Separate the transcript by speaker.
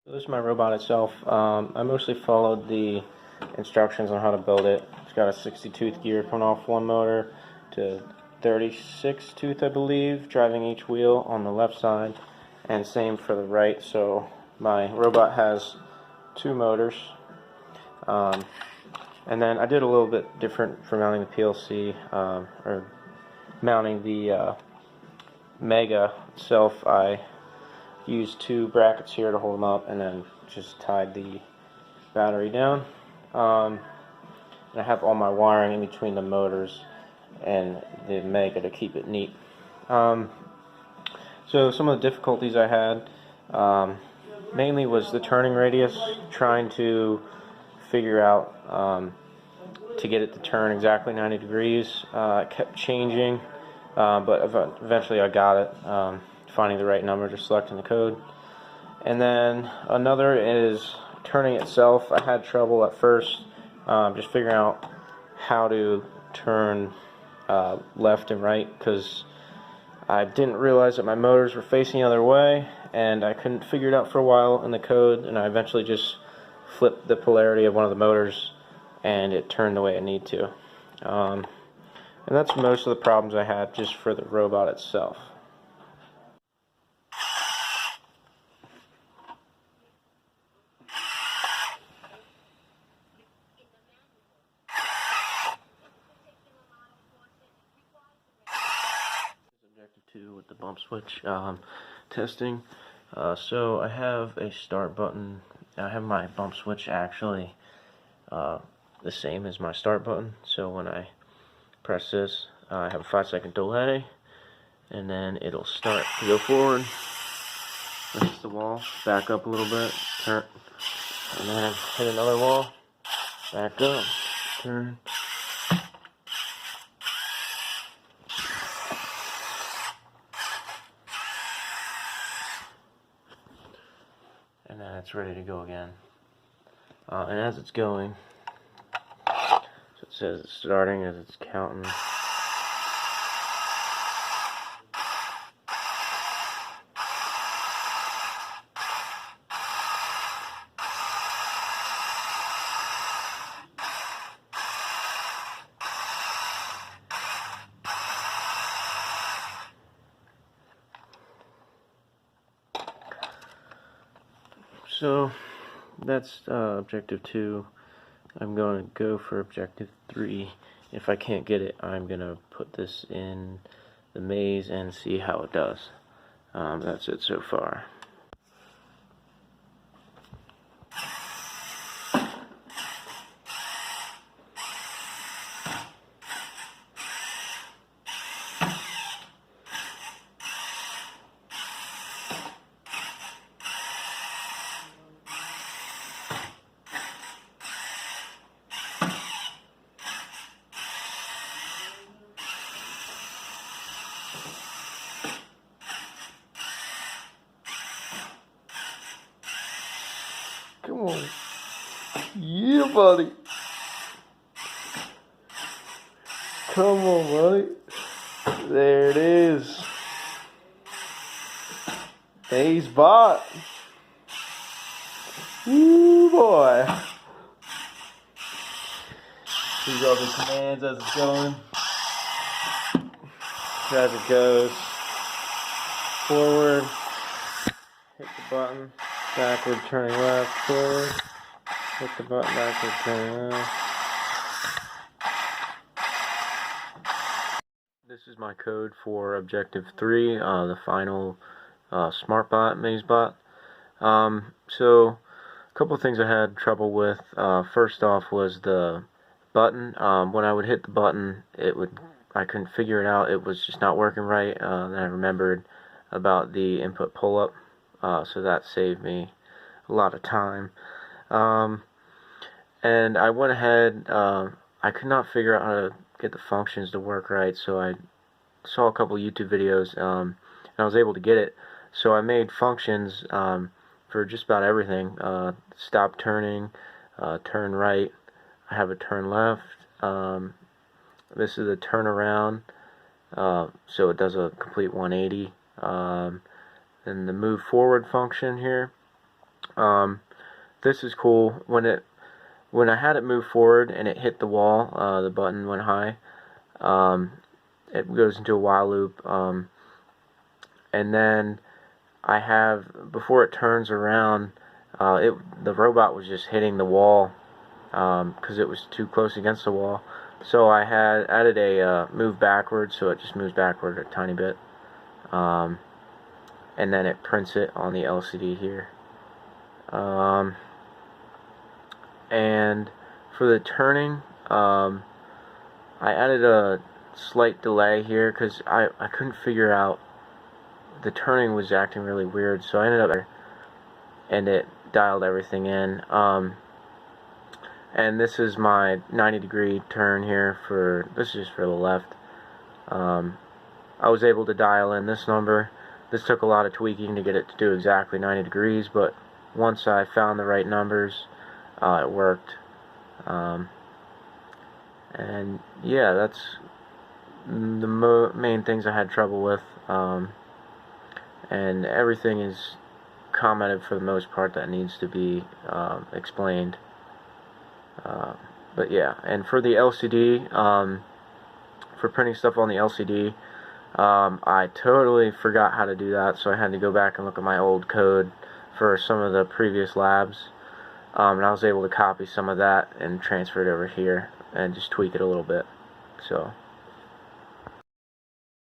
Speaker 1: This is my robot itself. I mostly followed the instructions on how to build it. It's got a 60-tooth gear coming off one motor to 36-tooth, I believe, driving each wheel on the left side, and same for the right. So my robot has two motors. And then I did a little bit different for mounting the PLC, or mounting the Mega itself. I used two brackets here to hold them up, and then just tied the battery down. And I have all my wiring in between the motors and the Mega to keep it neat. So some of the difficulties I had mainly was the turning radius, trying to figure out to get it to turn exactly 90 degrees. It kept changing, but eventually I got it. Finding the right number, just selecting the code. And then another is turning itself. I had trouble at first just figuring out how to turn left and right, because I didn't realize that my motors were facing the other way, and I couldn't figure it out for a while in the code, and I eventually just flipped the polarity of one of the motors and it turned the way it needed to. And that's most of the problems I had just for the robot itself. Objective 2 with the bump switch testing. So I have a start button. I have my bump switch actually the same as my start button. So when I press this, I have a 5-second delay, and then it'll start to go forward, press the wall, back up a little bit, turn, and then hit another wall, back up, turn. And then it's ready to go again. And as it's going, so it says it's starting as it's counting. So that's objective 2. I'm going to go for objective 3. If I can't get it, I'm going to put this in the maze and see how it does. That's it so far. Come on. Yeah, buddy. Come on, buddy. There it is. MazeBot. Woo, boy. These are the commands as it's going. As it goes forward, hit the button. Backward, turning left, forward. Hit the button, backward, turning left. This is my code for objective 3, the final SmartBot MazeBot. So, a couple of things I had trouble with. First off was the button. When I would hit the button, I couldn't figure it out. It was just not working right. Then I remembered about the input pull-up. So that saved me a lot of time. And I went ahead, I could not figure out how to get the functions to work right, so I saw a couple YouTube videos, and I was able to get it. So I made functions for just about everything. Stop turning, turn right, I have a turn left, this is a turn around, so it does a complete 180. And the move forward function here, This is cool. When I had it move forward and it hit the wall, the button went high. It goes into a while loop, and then I have, before it turns around, the robot was just hitting the wall because it was too close against the wall. So I had added a move backwards, so it just moves backward a tiny bit, and then it prints it on the LCD here. And for the turning, I added a slight delay here because I couldn't figure out, the turning was acting really weird, so I ended up, and it dialed everything in. And this is my 90-degree turn here, this is just for the left. I was able to dial in this number. This took a lot of tweaking to get it to do exactly 90 degrees, but once I found the right numbers, it worked. And yeah, that's the main things I had trouble with. And everything is commented for the most part that needs to be explained. But yeah, and for the LCD, for printing stuff on the LCD, I totally forgot how to do that, so I had to go back and look at my old code for some of the previous labs, and I was able to copy some of that and transfer it over here and just tweak it a little bit. So